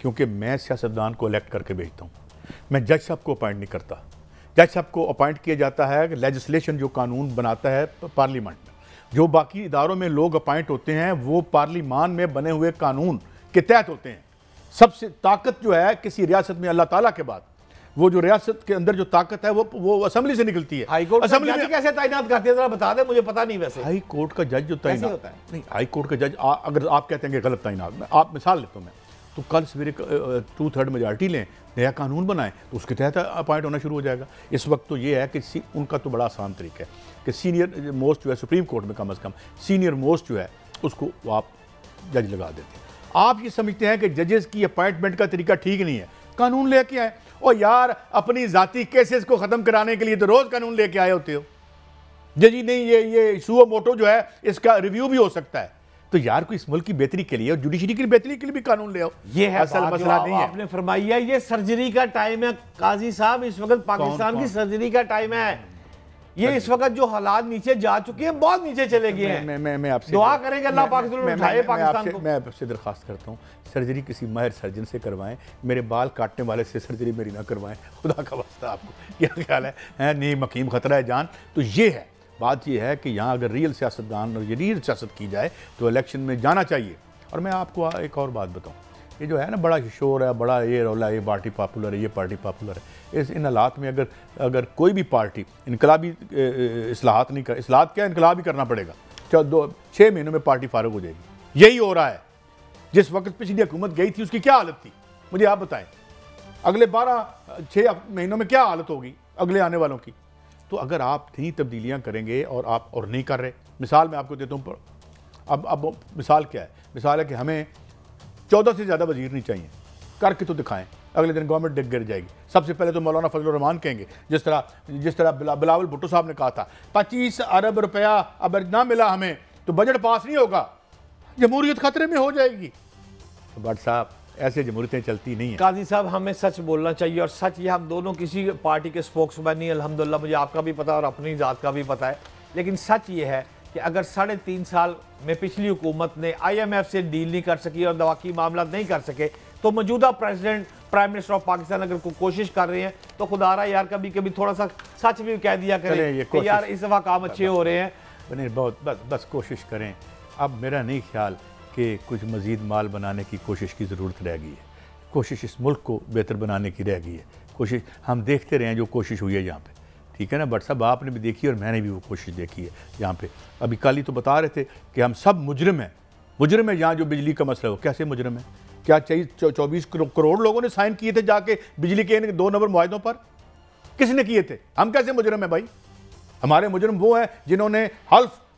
क्योंकि मैं सियासतदान को इलेक्ट करके भेजता हूँ, मैं जज साहब को अपॉइंट नहीं करता। जज साहब को अपॉइंट किया जाता है कि लेजिस्लेशन जो कानून बनाता है पार्लियामेंट में, जो बाकी इदारों में लोग अपॉइंट होते हैं वो पार्लियामान में बने हुए कानून के तहत होते हैं। सबसे ताकत जो है किसी रियासत में अल्लाह ताला के बाद, वो जो रियासत के अंदर जो ताकत है वो असेंबली से निकलती है। हाई कोर्ट असेंबली में कैसे तैनात करते हैं जरा बता दें, मुझे पता नहीं। वैसे हाई कोर्ट का जज जो तैनात होता है, नहीं, हाई कोर्ट का जज अगर आप कहते हैं कि गलत तैनात, आप मिसाल लेता हूँ मैं, तो कल सवेरे 2/3 मेजॉरिटी लें, नया कानून बनाएं तो उसके तहत अपॉइंट होना शुरू हो जाएगा। इस वक्त तो ये है कि उनका तो बड़ा आसान तरीका है कि सीनियर मोस्ट जो है सुप्रीम कोर्ट में कम अज़ कम सीनियर मोस्ट जो है उसको आप जज लगा देते हैं। आप ये समझते हैं कि जजेस की अपॉइंटमेंट का तरीका ठीक नहीं है, कानून लेके आए। और यार अपनी जाती केसेस को ख़त्म कराने के लिए तो रोज़ कानून लेके आए होते हो। जजी नहीं, ये सुओ मोटो जो है इसका रिव्यू भी हो सकता है। तो यार कोई इस मुल्क की बेहतरी के लिए और जुडिशरी की बेहतरी के लिए भी कानून ले आओ। ये है असल मसला नहीं है। आपने फरमाई है ये सर्जरी का टाइम है काजी साहब, इस वक्त पाकिस्तान की सर्जरी का टाइम है। ये इस वक्त जो हालात नीचे जा चुके हैं, बहुत नीचे चले गए हैं। मैं आपसे दुआ करेंगे अल्लाह पाक उठाए पाकिस्तान को। मैं आपसे दरख्वास्त करता हूँ सर्जरी किसी माहिर सर्जन से करवाएं, मेरे बाल काटने वाले से सर्जरी मेरी ना करवाएं, खुदा का वास्ता। आपको क्या ख्याल है नहीं मकीम खतरा है जान। तो ये है बात, ये है कि यहाँ अगर रियल सियासतदान और ये रियल सियासत की जाए तो इलेक्शन में जाना चाहिए। और मैं आपको एक और बात बताऊँ, ये जो है ना बड़ा शोर है, बड़ा ये रौला, ये पार्टी पॉपुलर है, ये पार्टी पॉपुलर है। इन हालात में अगर कोई भी पार्टी इनकलाबी इस्लाहात नहीं कर, इस्लाहात क्या इनकलाब ही करना पड़ेगा, 6 महीनों में पार्टी फारूक हो जाएगी। यही हो रहा है। जिस वक्त पिछली हुकूमत गई थी उसकी क्या हालत थी मुझे आप बताएं। अगले 6 महीनों में क्या हालत होगी अगले आने वालों की। तो अगर आप नहीं तब्दीलियाँ करेंगे और आप और नहीं कर रहे, मिसाल मैं आपको देता हूँ। अब मिसाल क्या है, मिसाल है कि हमें 14 से ज़्यादा वजीर नहीं चाहिए, करके तो दिखाएं। अगले दिन गवर्नमेंट डिग गिर जाएगी। सबसे पहले तो मौलाना फजल रहमान कहेंगे, जिस तरह बिलावल भुट्टो साहब ने कहा था 25 अरब रुपया अगर ना मिला हमें तो बजट पास नहीं होगा, जमहूरियत खतरे में हो जाएगी। तो भट्ट साहब ऐसे जमहूरियतें चलती नहीं है। काजी साहब हमें सच बोलना चाहिए, और सच ये हम दोनों किसी पार्टी के स्पोक्समैन नहीं, अल्हम्दुलिल्लाह मुझे आपका भी पता है और अपनी ज़ात का भी पता है। लेकिन सच ये है कि अगर 3.5 साल में पिछली हुकूमत ने IMF से डील नहीं कर सकी और दवा की मामला नहीं कर सके, तो मौजूदा president prime minister of Pakistan अगर कोई कोशिश कर रहे हैं तो खुदारा यार कभी कभी थोड़ा सा सच भी कह दिया करें कि यार इस दफ़ा काम अच्छे हो रहे हैं। बने बहुत बस कोशिश करें। अब मेरा नहीं ख्याल कि कुछ मज़ीद माल बनाने की कोशिश की ज़रूरत रह गई है। कोशिश इस मुल्क को बेहतर बनाने की रह गई है। कोशिश हम देखते रहे हैं जो कोशिश हुई है यहाँ पे, ठीक है ना भट्ट साहब, आपने भी देखी और मैंने भी वो कोशिश देखी है यहाँ पे। अभी कल ही तो बता रहे थे कि हम सब मुजरिम हैं। मुजरिम है यहाँ जो बिजली का मसला हो, कैसे मुजरिम है? क्या चाहिए 24 करोड़ लोगों ने साइन किए थे जाके बिजली के 2 नंबर मुआहदों पर, किसने किए थे? हम कैसे मुजरिम है भाई? हमारे मुजरिम वो हैं जिन्होंने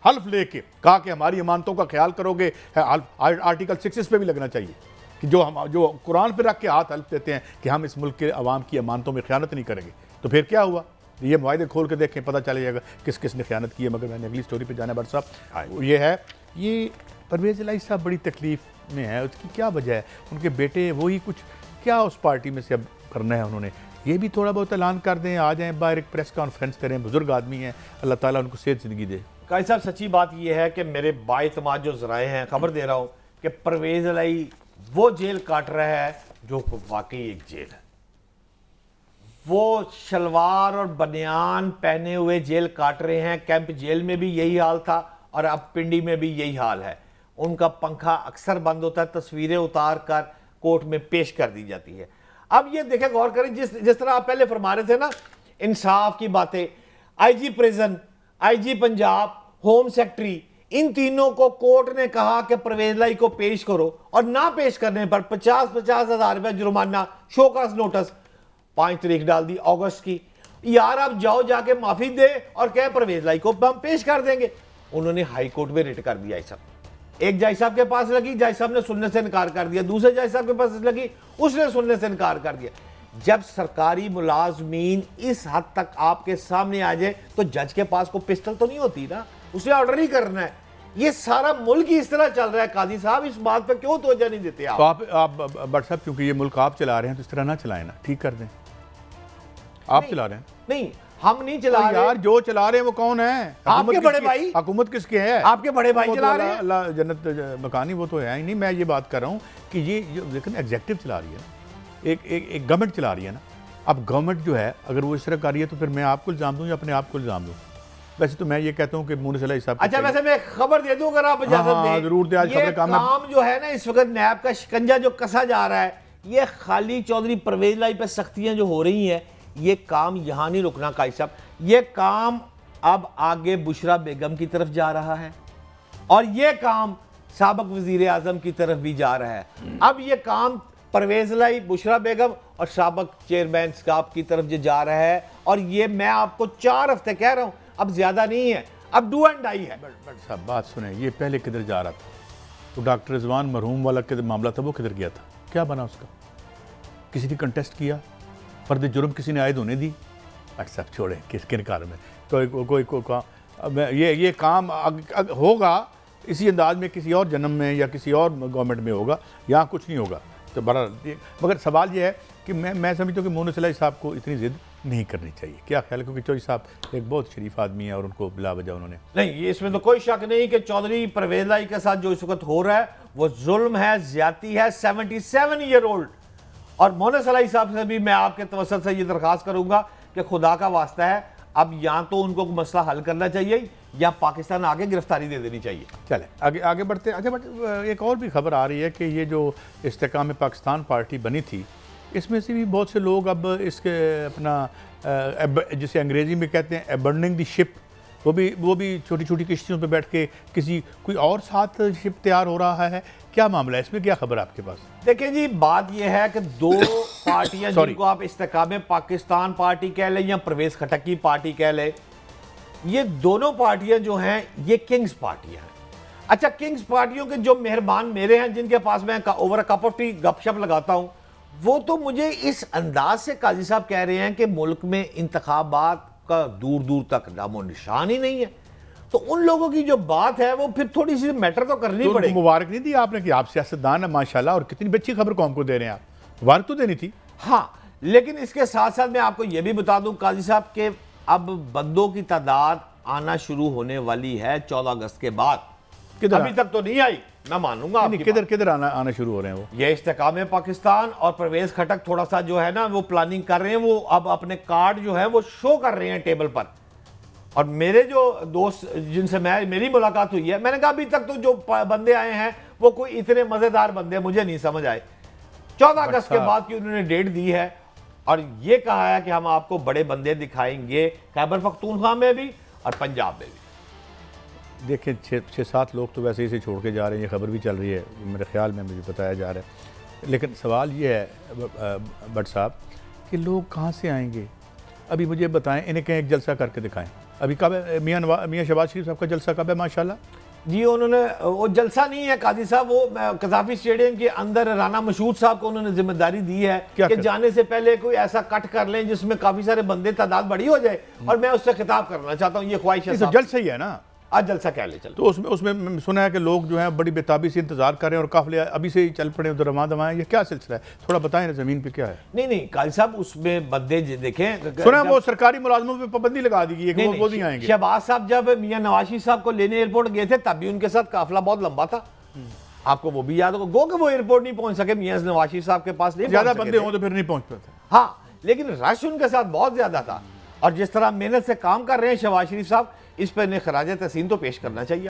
हल्फ लेके कहा कि हमारी अमानतों का ख्याल करोगे। आर्टिकल 6 पे भी लगना चाहिए कि जो कुरान पे रख के हाथ हल्फ देते हैं कि हम इस मुल्क के अवाम की अमानतों में ख़यानत नहीं करेंगे। तो फिर क्या हुआ? ये मुआहदे खोल के देखें, पता चल जाएगा किस किस ने ख़यानत की है। मगर मैंने अगली स्टोरी पे जाना है भट्ट साहब, ये है ये परवेज़ इलाही साहब बड़ी तकलीफ़ में है। उसकी क्या वजह है? उनके बेटे वही कुछ क्या उस पार्टी में से अब करना है उन्होंने, ये भी थोड़ा बहुत ऐलान कर दें, आ जाएँ बाहर, एक प्रेस कॉन्फ्रेंस करें। बुजुर्ग आदमी हैं, अल्लाह ताला उनको सेहत ज़िंदगी दे। काजी साहब सच्ची बात यह है कि मेरे बाइतमाद जो ज़राए हैं, खबर दे रहा हूँ कि परवेज़ इलाही वो जेल काट रहा है जो वाकई एक जेल है। वो शलवार और बनियान पहने हुए जेल काट रहे हैं। कैंप जेल में भी यही हाल था और अब पिंडी में भी यही हाल है। उनका पंखा अक्सर बंद होता है, तस्वीरें उतार कर कोर्ट में पेश कर दी जाती है। अब ये देखें, गौर करें, जिस तरह आप पहले फरमा रहे थे ना, इंसाफ की बातें, IG prison, IG Punjab, home secretary, इन तीनों को कोर्ट ने कहा कि परवेज़ इलाही को पेश करो, और ना पेश करने पर 50-50 हज़ार रुपया जुर्माना, शोकॉज नोटिस 5 तारीख डाल दी अगस्त की। यार आप जाओ जाके माफी दे और कह परवेज़ इलाही को हम पेश कर देंगे। उन्होंने हाई कोर्ट में रिट कर दिया। एक जज साहब के पास लगी, जज साहब ने सुनने से इनकार कर दिया। दूसरे जज साहब के पास लगी, उसने सुनने से इनकार कर दिया। जब सरकारी मुलाजमीन इस हद तक आपके सामने आ जाए तो जज के पास को पिस्टल तो नहीं होती ना, उसे ऑर्डर ही करना है। ये सारा मुल्क ही इस तरह चल रहा है। काजी साहब इस बात पे क्यों तवज्जो नहीं देते आप? तो आप भट्ट साहब, क्योंकि ये मुल्क आप चला रहे हैं तो इस तरह ना चलाएं ना, ठीक कर दें। आप चला रहे हैं नहीं, हम नहीं चला रहे यार, जो चला रहे हैं वो कौन है? आपके बड़े भाई। हुकूमत किसके है? आपके बड़े भाई चला रहे हैं। अल्लाह जन्नत मकानी वो तो है ही नहीं। मैं ये बात कर रहा हूँ कि ये लेकिन एग्जेक्टिव चला रही है ना, एक गवर्नमेंट चला रही है ना। अब गवर्नमेंट जो है अगर वो इस तरह कर रही है तो फिर मैं आपको इल्ज़ाम दूँ या अपने आप को इल्ज़ाम दूँ? वैसे तो मैं ये कहता हूँ कि मुनसिला साहब। अच्छा, वैसे मैं खबर दे दूं अगर आप इजाजत दें। जरूर दे। आज ये काम जो है ना, इस वक्त नैब का शिकंजा जो कसा जा रहा है, ये खाली चौधरी परवेज लाई पे सख्तियां जो हो रही हैं, ये काम यहां नहीं रुकना काजी साहब। ये काम अब आगे बुशरा बेगम की तरफ जा रहा है और ये काम साबिक वजीर आजम की तरफ भी जा रहा है। अब ये काम परवेज लाई, बुशरा बेगम और साबिक चेयरमैन साहब की तरफ जो जा रहा है, और ये मैं आपको 4 हफ्ते कह रहा हूं, अब ज्यादा नहीं है, अब डू एंड डाई है। साहब बात सुने, ये पहले किधर जा रहा था? तो डॉक्टर रिजवान मरहूम वाला किधर मामला था, वो किधर गया था? क्या बना उसका? किसी ने कंटेस्ट किया? फर्द जुर्म किसी ने आयद होने दी? अच्छा साहब छोड़े, किन कार में कोई ये काम होगा इसी अंदाज में किसी और जन्म में या किसी और गवर्नमेंट में होगा, यहाँ कुछ नहीं होगा। तो बड़ा मगर सवाल ये है कि मैं समझता हूँ कि मोहन सलाई साहब को इतनी जिद नहीं करनी चाहिए। क्या ख्याल है? क्योंकि चौधरी साहब एक बहुत शरीफ आदमी है और उनको बिला वजह उन्होंने नहीं, ये इसमें तो कोई शक नहीं कि चौधरी परवेज लाई के साथ जो इस वक्त हो रहा है वो जुल्म है, ज्यादती है। 77 ईयर ओल्ड। और मोहन सलाई साहब से भी मैं आपके तवज्जुह से ये दरख्वास्त करूंगा कि खुदा का वास्ता है, अब या तो उनको मसला हल करना चाहिए या पाकिस्तान आगे गिरफ्तारी दे देनी चाहिए। चले आगे बढ़ते। अच्छा, बट एक और भी खबर आ रही है कि ये जो इस्तेकाम पाकिस्तान पार्टी बनी थी, इसमें से भी बहुत से लोग अब इसके अपना जिसे अंग्रेज़ी में कहते हैं अबंडनिंग द शिप, वो भी छोटी छोटी किश्तियों पे बैठ के किसी कोई और साथ शिप तैयार हो रहा है। क्या मामला है इसमें? क्या खबर है आपके पास? देखिए जी, बात यह है कि 2 पार्टियां जिनको आप इस्तेकाम पाकिस्तान पार्टी कह लें या परवेज खटक की पार्टी कह लें, ये दोनों पार्टियां जो हैं ये किंग्स पार्टियां हैं। अच्छा, किंग्स पार्टियों के जो मेहरबान मेरे हैं, जिनके पास मैं over a cup of T गपशप लगाता हूं, वो तो मुझे इस अंदाज से काजी साहब कह रहे हैं कि मुल्क में इंतखाबात का दूर दूर तक नामो निशान ही नहीं है। तो उन लोगों की जो बात है वो फिर थोड़ी सी मैटर तो करनी पड़ेगी। मुबारक नहीं दी आपने कि आप सियासतदान है माशाल्लाह, और कितनी अच्छी खबर कौम को दे रहे हैं आप, मुबारक तो देनी थी। हाँ, लेकिन इसके साथ साथ मैं आपको यह भी बता दूं काजी साहब के अब बंदों की तादाद आना शुरू होने वाली है 14 अगस्त के बाद। अभी तक तो नहीं आई, मैं मानूंगा। किधर आना शुरू हो रहे हैं वो? ये इस्तेकाम पाकिस्तान और परवेज खटक थोड़ा सा जो है ना वो प्लानिंग कर रहे हैं। वो अब अपने कार्ड जो है वो शो कर रहे हैं टेबल पर। और मेरे जो दोस्त जिनसे मेरी मुलाकात हुई है, मैंने कहा अभी तक तो जो बंदे आए हैं वो कोई इतने मजेदार बंदे मुझे नहीं समझ आए। 14 अगस्त के बाद की उन्होंने डेट दी है और ये कहा है कि हम आपको बड़े बंदे दिखाएंगे खैबर पख्तूनख्वा में भी और पंजाब में भी। देखिए 6-7 लोग तो वैसे ही से छोड़ के जा रहे हैं, ये खबर भी चल रही है मेरे ख्याल में, मुझे बताया जा रहा है। लेकिन सवाल ये है भट्ट साहब कि लोग कहाँ से आएंगे? अभी मुझे बताएं, इन्हें कहीं एक जलसा करके दिखाएं। अभी कब मियाँ शहबाज शरीफ साहब का जलसा कब है? माशाल्लाह जी, उन्होंने वो जलसा नहीं है काजी साहब, वो कजाफी स्टेडियम के अंदर राना मशहूद साहब को उन्होंने जिम्मेदारी दी है कि जाने से पहले कोई ऐसा कट कर लें जिसमें काफी सारे बंदे तादाद बड़ी हो जाए, और मैं उससे खिताब करना चाहता हूँ। ये ख्वाहिश है। जलसा ही है ना, आज जलसा क्या ले चलो। तो उसमें सुना है कि लोग जो हैं बड़ी बेताबी से इंतजार कर रहे हैं और काफिले अभी से ही चल पड़े उधर रवां दवाएं। ये क्या सिलसिला है? थोड़ा बताएं ना, जमीन पे क्या है? नहीं काजी साहब, उसमें बंदे देखें, सुना वो सरकारी मुलाजमों पे पाबंदी लगा दी गई है, वो नहीं आएंगे। शहबाज साहब जब मियां नवाज शरीफ साहब को लेने एयरपोर्ट गए थे तब भी उनके साथ काफिला बहुत लंबा था। आपको वो भी याद होगा। गो कि वो एयरपोर्ट नहीं पहुंच सके, मियां नवाज शरीफ साहब के पास नहीं, ज्यादा बंदे हों तो फिर नहीं पहुंच पाते। हाँ, लेकिन रश उनके साथ बहुत ज्यादा था। और जिस तरह मेहनत से काम कर रहे हैं शहबाज शरीफ साहब, इस पर इन्हें खराज तहसीन तो पेश करना चाहिए।